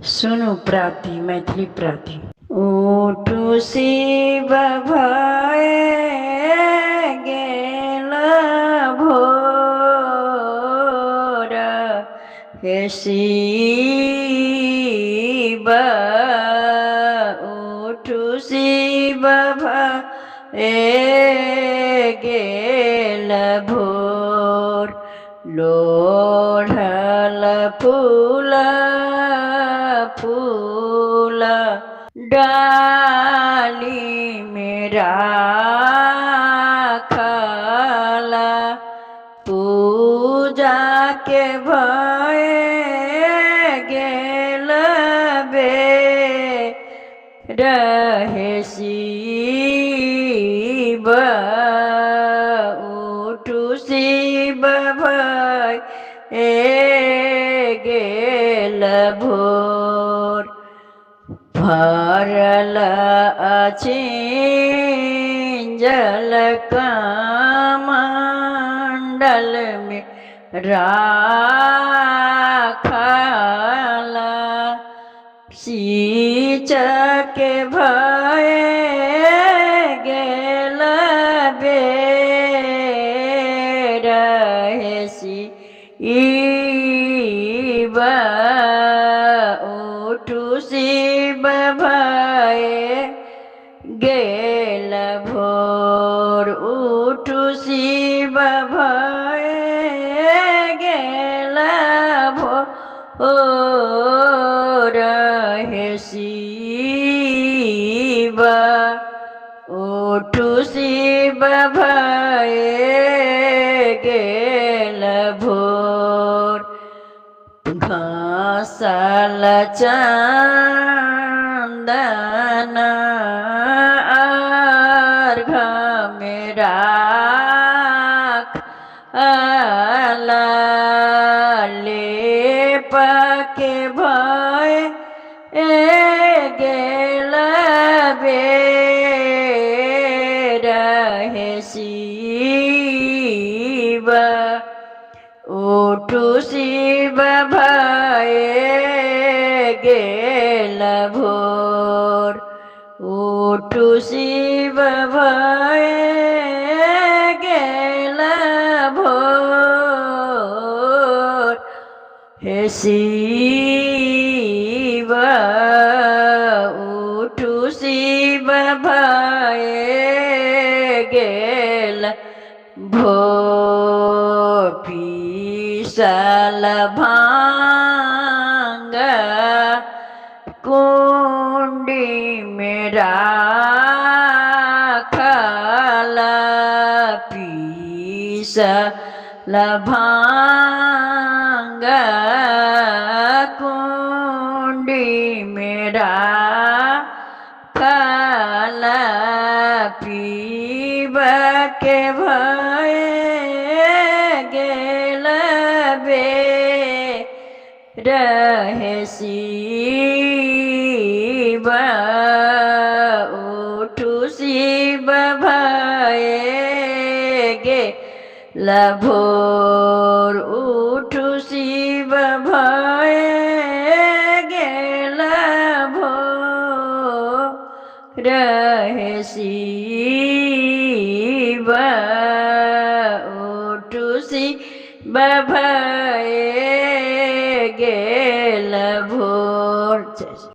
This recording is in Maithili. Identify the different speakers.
Speaker 1: सुनु प्राति मैथिली प्राति। उठु शिव भय गेल भोर, हे शिव उठु शिव भय गेल भोर। लोढ़ल फूल फूल डाली में राखल, पूजा के भय गेल बेर, हे शिव उठु शिव भय गेल भोर। भरल अछि जल कमंडल में राखल, सींच के भय गेल बेर, हे शिव उठु शिव भय गेल भोर। उठु शिव भय गेल भोर, हे शिव उठु शिव भय गेल भोर। घासल चंदन अर्घ में राखल, लेप के भय गेल बेर, हे शिव उठु शिव भय गेल भोर। उठु शिव भय गेल भोर, हे शिव उठु शिव भय गेल भोर। पीसल भांग कुंडी में राखल, पीसल भांग कुंडी में राखल, पीब के भय गेल बेर, हे शिव उठु शिव भय गेल भोर। उठु शिव भय गेल भोर, हे शिव उठु शिव भय गेल भोर।